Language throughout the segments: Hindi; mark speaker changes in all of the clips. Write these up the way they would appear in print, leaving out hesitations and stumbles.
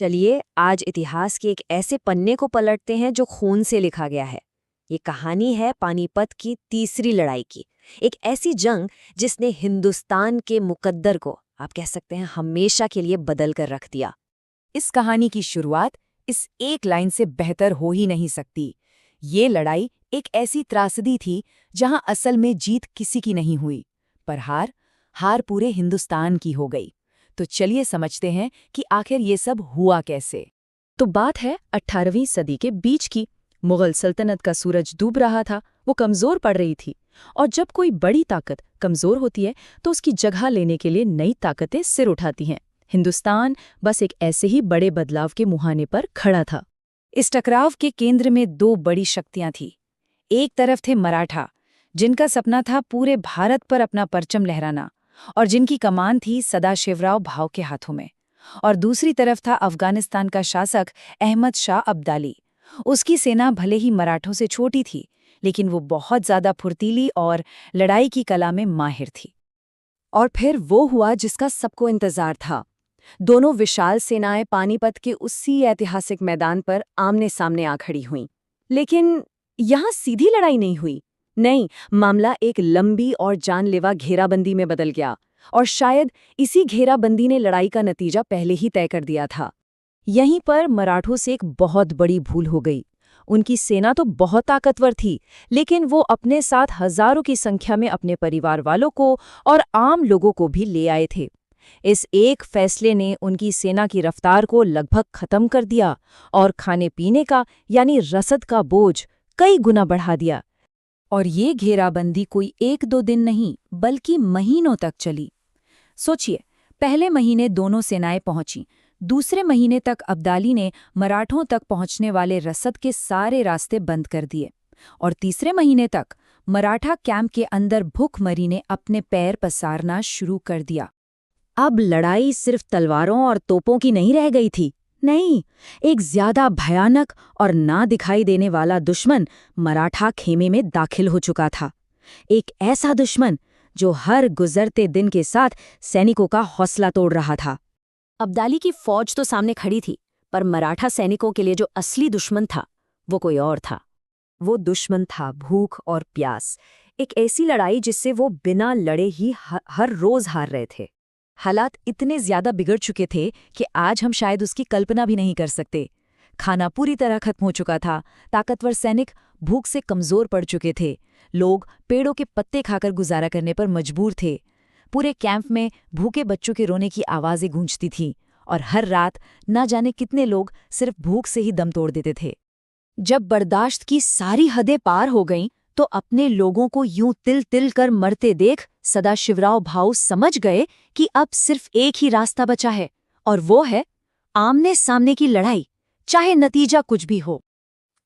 Speaker 1: चलिए आज इतिहास के एक ऐसे पन्ने को पलटते हैं जो खून से लिखा गया है। ये कहानी है पानीपत की तीसरी लड़ाई की। एक ऐसी जंग जिसने हिंदुस्तान के मुकद्दर को आप कह सकते हैं हमेशा के लिए बदल कर रख दिया।
Speaker 2: इस कहानी की शुरुआत इस एक लाइन से बेहतर हो ही नहीं सकती। ये लड़ाई एक ऐसी त्रासदी थी जहां असल में जीत किसी की नहीं हुई, पर हार पूरे हिंदुस्तान की हो गई। तो चलिए समझते हैं कि आखिर ये सब हुआ कैसे।
Speaker 3: तो बात है 18वीं सदी के बीच की। मुगल सल्तनत का सूरज डूब रहा था, वो कमजोर पड़ रही थी। और जब कोई बड़ी ताकत कमजोर होती है तो उसकी जगह लेने के लिए नई ताकतें सिर उठाती हैं। हिंदुस्तान बस एक ऐसे ही बड़े बदलाव के मुहाने पर खड़ा था।
Speaker 2: इस टकराव के केंद्र में दो बड़ी शक्तियां थीं। एक तरफ थे मराठा, जिनका सपना था पूरे भारत पर अपना परचम लहराना और जिनकी कमान थी सदाशिवराव भाऊ के हाथों में। और दूसरी तरफ था अफगानिस्तान का शासक अहमद शाह अब्दाली। उसकी सेना भले ही मराठों से छोटी थी, लेकिन वो बहुत ज्यादा फुर्तीली और लड़ाई की कला में माहिर थी।
Speaker 1: और फिर वो हुआ जिसका सबको इंतजार था। दोनों विशाल सेनाएं पानीपत के उसी ऐतिहासिक मैदान पर आमने सामने आ खड़ी हुईं। लेकिन यहां सीधी लड़ाई नहीं हुई। नहीं, मामला एक लंबी और जानलेवा घेराबंदी में बदल गया। और शायद इसी घेराबंदी ने लड़ाई का नतीजा पहले ही तय कर दिया था।
Speaker 3: यहीं पर मराठों से एक बहुत बड़ी भूल हो गई। उनकी सेना तो बहुत ताकतवर थी, लेकिन वो अपने साथ हजारों की संख्या में अपने परिवार वालों को और आम लोगों को भी ले आए थे। इस एक फैसले ने उनकी सेना की रफ्तार को लगभग खत्म कर दिया और खाने पीने का यानी रसद का बोझ कई गुना बढ़ा दिया।
Speaker 2: और ये घेराबंदी कोई एक दो दिन नहीं बल्कि महीनों तक चली। सोचिए, पहले महीने दोनों सेनाएं पहुंची, दूसरे महीने तक अब्दाली ने मराठों तक पहुंचने वाले रसद के सारे रास्ते बंद कर दिए, और तीसरे महीने तक मराठा कैंप के अंदर भूखमरी ने अपने पैर पसारना शुरू कर दिया।
Speaker 3: अब लड़ाई सिर्फ तलवारों और तोपों की नहीं रह गई थी। नहीं, एक ज्यादा भयानक और ना दिखाई देने वाला दुश्मन मराठा खेमे में दाखिल हो चुका था। एक ऐसा दुश्मन जो हर गुजरते दिन के साथ सैनिकों का हौसला तोड़ रहा था।
Speaker 1: अब्दाली की फौज तो सामने खड़ी थी, पर मराठा सैनिकों के लिए जो असली दुश्मन था वो कोई और था। वो दुश्मन था भूख और प्यास। एक ऐसी लड़ाई जिससे वो बिना लड़े ही हर रोज हार रहे थे।
Speaker 3: हालात इतने ज्यादा बिगड़ चुके थे कि आज हम शायद उसकी कल्पना भी नहीं कर सकते। खाना पूरी तरह खत्म हो चुका था, ताकतवर सैनिक भूख से कमजोर पड़ चुके थे, लोग पेड़ों के पत्ते खाकर गुजारा करने पर मजबूर थे। पूरे कैंप में भूखे बच्चों के रोने की आवाजें गूंजती थीं, और हर रात न जाने कितने लोग सिर्फ भूख से ही दम तोड़ देते थे।
Speaker 1: जब बर्दाश्त की सारी हदें पार हो गईं, तो अपने लोगों को यूं तिल तिल कर मरते देख सदाशिवराव भाऊ समझ गए कि अब सिर्फ एक ही रास्ता बचा है, और वो है आमने सामने की लड़ाई, चाहे नतीजा कुछ भी हो।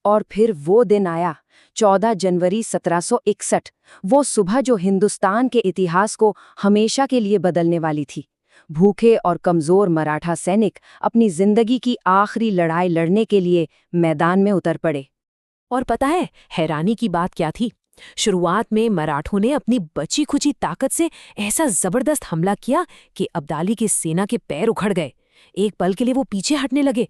Speaker 1: और फिर वो दिन आया, 14 जनवरी 1761, वो सुबह जो हिंदुस्तान के इतिहास को हमेशा के लिए बदलने वाली थी। भूखे और कमजोर मराठा सैनिक अपनी जिंदगी की आखिरी लड़ाई लड़ने के लिए मैदान में उतर पड़े।
Speaker 4: और पता है हैरानी की बात क्या थी? शुरुआत में मराठों ने अपनी बची खुची ताकत से ऐसा जबरदस्त हमला किया कि अब्दाली की सेना के पैर उखड़ गए। एक पल के लिए वो पीछे हटने लगे।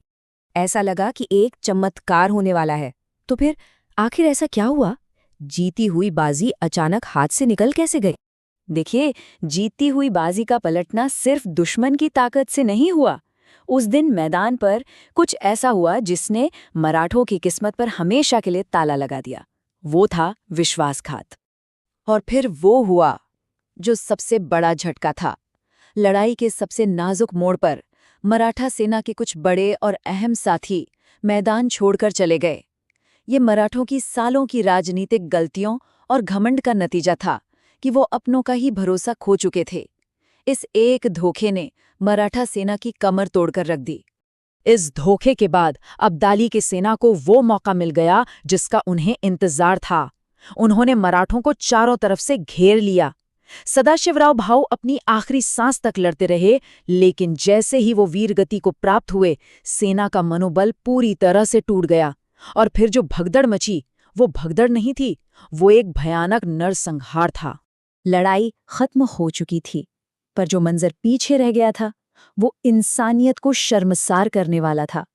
Speaker 1: ऐसा लगा कि एक चमत्कार होने वाला है। तो फिर आखिर ऐसा क्या हुआ? जीती हुई बाजी अचानक हाथ से निकल कैसे गई? देखिए, जीती हुई बाजी का पलटना सिर्फ दुश्मन की ताकत से नहीं हुआ। उस दिन मैदान पर कुछ ऐसा हुआ जिसने मराठों की किस्मत पर हमेशा के लिए ताला लगा दिया। वो था विश्वासघात। और फिर वो हुआ जो सबसे बड़ा झटका था। लड़ाई के सबसे नाजुक मोड़ पर मराठा सेना के कुछ बड़े और अहम साथी मैदान छोड़कर चले गए। ये मराठों की सालों की राजनीतिक गलतियों और घमंड का नतीजा था कि वो अपनों का ही भरोसा खो चुके थे। इस एक धोखे ने मराठा सेना की कमर तोड़कर रख दी।
Speaker 3: इस धोखे के बाद अब्दाली की सेना को वो मौका मिल गया जिसका उन्हें इंतजार था। उन्होंने मराठों को चारों तरफ से घेर लिया। सदाशिवराव भाऊ अपनी आखिरी सांस तक लड़ते रहे, लेकिन जैसे ही वो वीरगति को प्राप्त हुए, सेना का मनोबल पूरी तरह से टूट गया। और फिर जो भगदड़ मची, वो भगदड़ नहीं थी, वो एक भयानक नरसंहार था।
Speaker 1: लड़ाई खत्म हो चुकी थी, पर जो मंजर पीछे रह गया था
Speaker 2: वो इंसानियत को शर्मसार करने वाला था।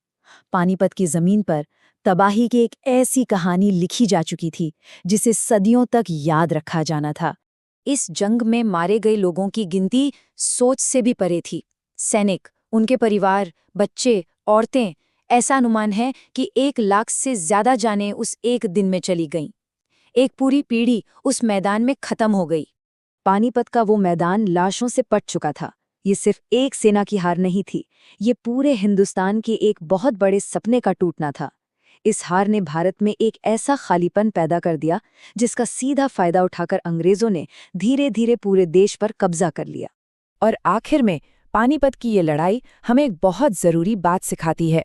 Speaker 2: पानीपत की जमीन पर तबाही की एक ऐसी कहानी लिखी जा चुकी थी जिसे सदियों तक याद रखा जाना था।
Speaker 1: इस जंग में मारे गए लोगों की गिनती सोच से भी परे थी। सैनिक, उनके परिवार, बच्चे, औरतें, ऐसा अनुमान है कि 1 लाख से ज्यादा जानें उस एक दिन में चली गईं। एक पूरी पीढ़ी उस मैदान में खत्म हो गई। पानीपत का वो मैदान लाशों से पट चुका था। ये सिर्फ एक सेना की हार नहीं थी, ये पूरे हिंदुस्तान के एक बहुत बड़े सपने का टूटना था। इस हार ने भारत में एक ऐसा खालीपन पैदा कर दिया जिसका सीधा फायदा उठाकर अंग्रेजों ने धीरे धीरे पूरे देश पर कब्जा कर लिया।
Speaker 3: और आखिर में पानीपत की ये लड़ाई हमें एक बहुत जरूरी बात सिखाती है।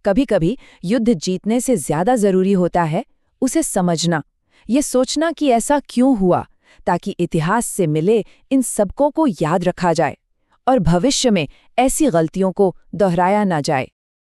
Speaker 3: कभी-कभी युद्ध जीतने से ज्यादा जरूरी होता है उसे समझना, ये सोचना कि ऐसा क्यों हुआ, ताकि इतिहास से मिले इन सबकों को याद रखा जाए और भविष्य में ऐसी गलतियों को दोहराया ना जाए।